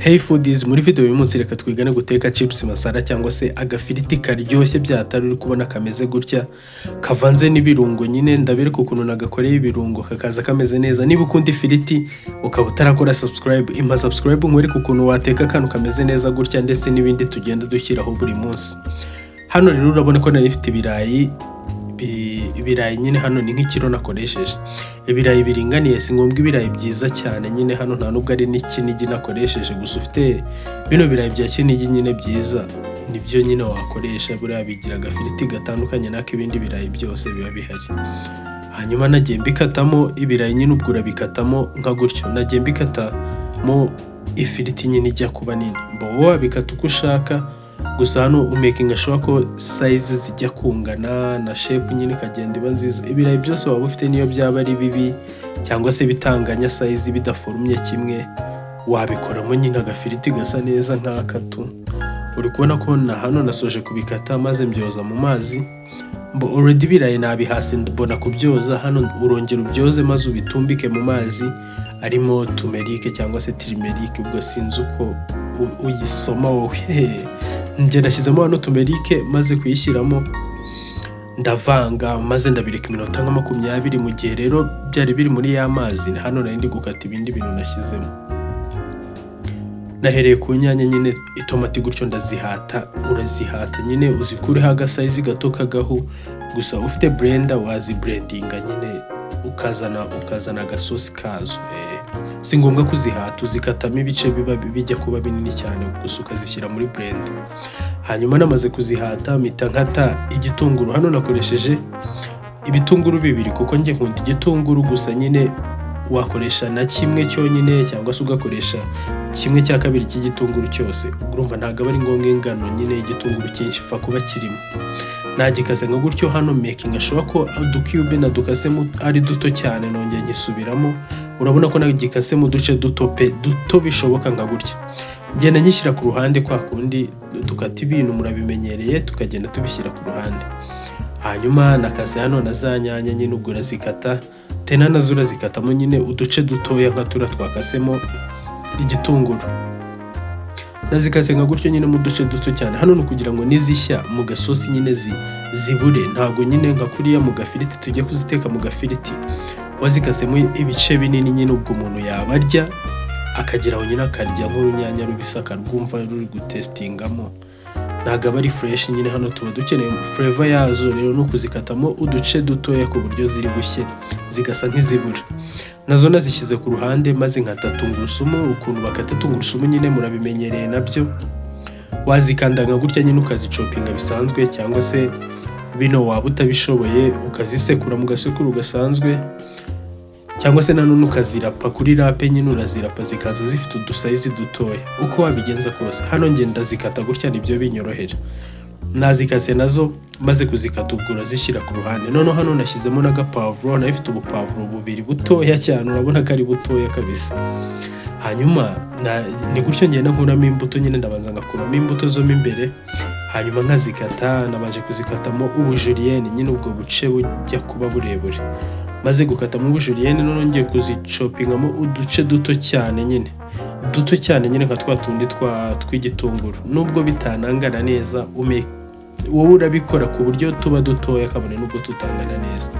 Hey foodies, muri video uyu munsi reka twigane guteka chips masala cyangwa se agafiriti karyoshye byatari uri kubona kameze gutya kavanze n'ibirungo nyine ndabereka ukuntu nagakoreye ibirungo kakaza kameze neza. Niba ukunda ifiriti ukaba utarakora subscribe, impa subscribe nkwereke ukuntu wateka akantu kameze neza gutya ndetse n'ibindi tugenda dushyiraho buri munsi. Hano rero urabona ko nari ifite ibirayi nyine hano ni nk'ikiro nakoresheje. Ibirayi biringaniye, si ngombwa ibirayi byiza cyane nyine hano nta nubwo ari n'ikinigi nakoresheje, gusa ufite bino birayi bya kinigi nyine byiza nibyo nyine wakoresha, buriya bigira agafiriti gatandukanye nako ibindi birayi byose biba bihari. Hanyuma nagiye mbikatamo ibirayi nyine, ubwo urabikatamo nka gutyo, nagiye mbikatamo ifiriti nyine ijya kuba nini. Wowe wabikata uko ushaka, gusa hano umakinga sure ko size zijya kungana na shape nyine kagenda iba nziza. Ibirayi byose waba ufite niyo byaba ari bibi cyangwa se bitanganya size bidaforumye kimwe, wabikoramo nyine agafiriti gasa neza nk'akatu. Uri kubona ko na hano nasoje kubikata maze mbyoza mu mazi. Already ibirayi nabihase mbona kubyoza, hano urongera ubyoze maze ubitumbike mu mazi arimo turmeric cyangwa se turmeric, ubwo sinzi uko uyisoma wowe. Njye nashyizemo hano turmeric maze kuyishyiramo ndavanga maze ndabireka iminota nka 20. Mu gihe rero byari biri muri ya mazi, hano nari ndi gukata ibindi bintu nashyizemo. Nahereye ku nyanya nyine, itomati gutyo ndazihata. Urazihata nyine uzikureho agasize gato kagahu, gusa ufite blender waziblendinga nyine ukazana agasosi kazo. Si ngombwa kuzihata, uzikatamo ibice biba bijya kuba binini cyane, gusa ukazishyira muri blender. Hanyuma namaze kuzihata mpita nkata igitunguru. Hano nakoresheje ibitunguru bibiri kuko njye nkunda igitunguru, gusa nyine wakoresha na kimwe cyonyine cyangwa se ugakoresha 1/2 cy'igitunguru cyose. Urumva ntago ari ngombwa ingano nyine igitunguru cyinshi fa kuba kirimo. Nagikase nka gutyo, hano making sure ko udukube na dukasemo ari duto cyane, nongeye nyisubiramo. Urabona ko nagikase mu duce duto bishoboka nka gutya. Ngenda nyishyira ku ruhande kwa kundi dukata ibintu murabimenyereye, tukagenda tubishyira ku ruhande. Hanyuma nakase hano na za nyanya nyine, ubwo urazikata tena nazo urazikatamo nyine uduce dutoya nka tura twakasemo igitunguru. Nazikase nka gutyo nyine mu duce duto cyane. Hano ni kugira ngo nizishya mu gasosi nyine zibure, ntago nyine nka kuriya mu gafiriti tujya kuziteka mu gafiriti wazikasemo ibice binini nyine, ubwo umuntu yabarya akageraho nyine akarya nk'urunyanya rubisa akarwumva ruri gutestingamo, ntago aba ari fresh nyine. Hano tuba dukeneye flavor yazo, rero no kuzikatamo uduce dutoya ku buryo ziri gushye zigasa nk'izibura. Nazo nazishyize ku ruhande maze nkata tungurusumu. Ukuntu bakata tungurusumu nyine murabimenyereye nabyo, wazikanda nka gutya nyine ukazicopinga bisanzwe, cyangwa se bino waba utabishoboye ukazisekura mu gasekuru gasanzwe, cyangwa se nanone ukazirapa kuri rape nyine, urazirapa zikaza zifite udusize dutoya. Uko wabigenza kose, hano ngenda zikata gutya nibyo binyorohera. Nazikase nazo maze kuzikata, ubwo urazishyira ku ruhande. None hano nashyizemo n'agapavuro, nafite ubupavuro bubiri butoya cyane, urabona ko ari butoya kabisa. Hanyuma ni gutyo ngenda nkuramo imbuto nyine, ndabanza ngakuramo imbuto zo mo imbere, hanyuma nkazikata. Nabanje kuzikatamo ubujuriyeni nyine, ubwo buce bujya kuba burebure. Maze gukatamo ubujuriyeni, none ngiye kuzicopingamo uduce duto cyane nyine nka twa tundi tw'igitunguru. Nubwo bitanangana neza, wowe urabikora ku buryo tuba dutoya kabone nubwo tutangana neza,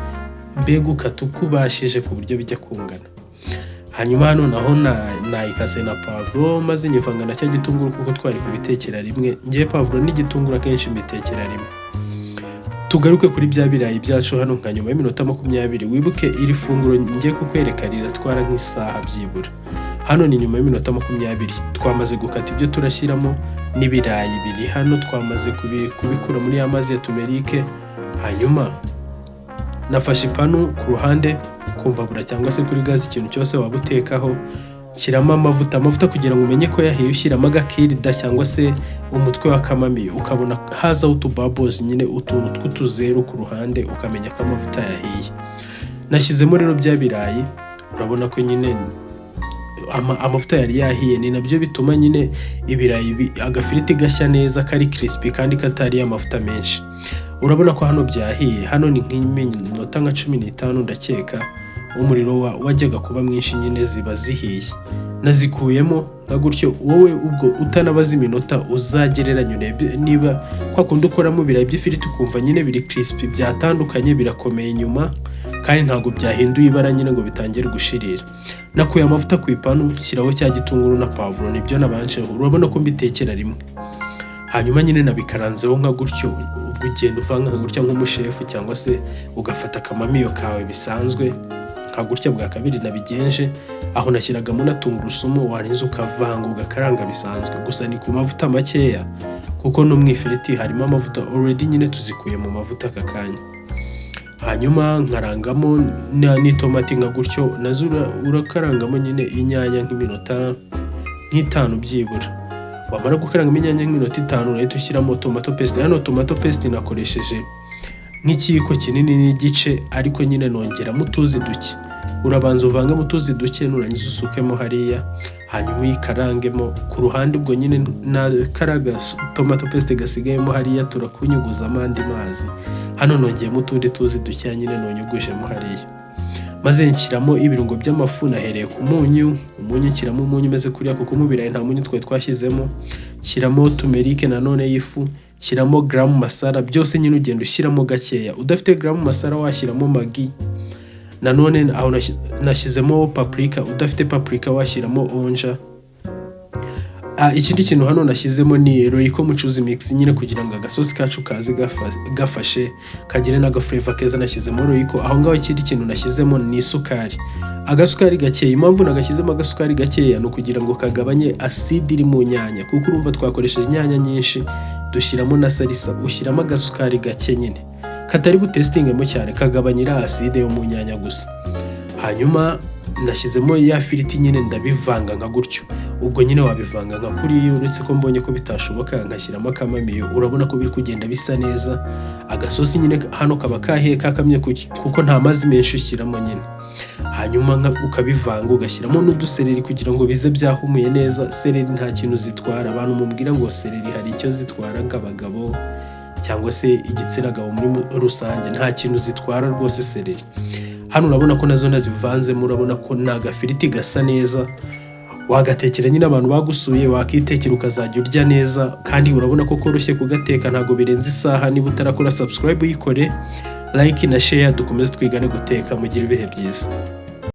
mbega ukata uko ubashije ku buryo bijya kungana. Hanyuma hano naho nayikase na pavuro maze nyivanga na cya gitunguru kuko twari kubitekera rimwe. Ngiye pavuro n'igitunguru akenshi mbitekera rimwe. Tugaruke kuri bya birayi byacu hano nka nyuma y'iminota 20. Wibuke iri funguro ngiye kukwereka riratwara nk'isaha byibura. Hano ni nyuma y'iminota 20 twamaze gukata ibyo turashyiramo n'ibirayi biri hano, twamaze kubikura muri amazi ya turmeric. Hanyuma nafashe ipanu ku ruhande kumbabura cyangwa se kuri gazi, ikintu cyose waba utekaho, shyiramo amavuta kugira ngo umenye ko yahiye. Ushyiramo agakirida cyangwa se umutwe wa kamami, ukabona haza utububbles nyine, utuntu tw'utuzeru ku ruhande, ukamenya ko amavuta yahiye. Nashyizemo rero bya birayi, urabona ko nyine amavuta yari yahiye, ni nabyo bituma nyine ibirayi agafiriti gashya neza, kari crispy kandi katari amavuta menshi. Urabona ko hano byahiye. Hano ni nk'iminota nka 15 ndakeka. umuriro wajyaga kuba mwinshi nyine ziba zihiye. Nazikuyemo nka gutyo, wowe ubwo utanabaza iminota uzagereranya urebe niba kwa kundi ukoramo ibirayi by'ifiriti ukumva nyine biri crispy, byatandukanye, birakomeye inyuma kandi ntabwo byahinduye ibara nyine ngo bitangire gushirira. Nakuye amavuta ku ipanu, shyiraho cya gitunguru na pavuro, nibyo nabanje, urabona ko mbitekera rimwe. Hanyuma nyine nabikaranzeho nka gutyo, ubwo ugenda uvanga nka gutya nk'umushefu, cyangwa se ugafata akamamiyo kawe bisanzwe nka gutya. Bwa kabiri nabigenje aho nashyiragamo na tungurusumu, warangiza ukavanga ugakaranga bisanzwe, gusa ni ku mavuta makeya kuko no mu ifiriti harimo amavuta already nyine tuzikuye mu mavuta aka kanya. Hanyuma nkarangamo n'itomati nka gutyo, nazo urakarangamo nyine inyanya nk'iminota 5 byibura. Wamara gukarangamo inyanya nk'iminota 5 urahita ushyiramo tomato paste. Hano tomato paste nakoresheje nk'ikiyiko kinini n'igice, ariko nyine nongeramo utuzi duke. Urabanza uvangamo utuzi duke, nurangiza usukemo hariya, hanyuma uyikarangemo ku ruhande. Ubwo nyine nakaraga tomato paste gasigayemo hariya turakunyuguzamo andi mazi. Hano nongeyemo utundi tuzi duke nyine nonyugujemo hariya, maze nshyiramo ibirungo by'amafu. Nahereye ku munyu nshyiramo umunyu umeze kuriya kuko mu birayi nta munyu twashyizemo. Shyiramo tumerike nanone y'ifu, shyiramo garam masala, byose nyine ugenda ushyiramo gakeya. Udafite garam masala washyiramo magi. Nanone aho nashyizemo paprika, udafite paprika washyiramo onja. Ikindi kintu hano nashyizemo ni royco mucuzi mix, nyine kugira ngo agasosi kacu kaze gafashe kagire n'agaflavor keza. Nashyizemo royco. Aho ngaho ikindi kintu nashyizemo ni isukari, agasukari gakeya. Impamvu nagashyizemo agasukari gakeya ni ukugira ngo kagabanye acide iri mu nyanya, kuko urumva twakoresheje inyanya nyinshi, dushyiramo na salisa, ushyiramo agasukari gake nyine katari butestingemo cyane, kagabanyira acide yo mu nyanya gusa. Hanyuma nashyizemo ya firiti nyine ndabivanga nka gutyo. Ubwo nyine wabivanga nka kuriya, uretse ko mbonye ko bitashoboka ngashyiramo akamamiyo. Urabona ko biri kugenda bisa neza. Agasosi nyine hano kaba kahiye kakamye kuko nta mazi menshi ushyiramo nyine. Hanyuma ukabivanga, ugashyiramo n'udusereri kugira ngo bize byahumuye neza. Sereri nta kintu zitwara. Abantu mubwira ngo sereri hari icyo zitwara nk'abagabo cyangwa se igitsina gabo muri rusange, nta kintu zitwara rwose sereri. Hano urabona ko nazo nazivanzemo, urabona ko ni agafiriti gasa neza. Wagatekera nyine abantu bagusuye, wakitekera ukazajya urya neza, kandi urabona ko koroshye kugateka, ntago birenze isaha. Niba utarakora subscribe uyikore, like na share, dukomeze twigane guteka. Mugire ibihe byiza.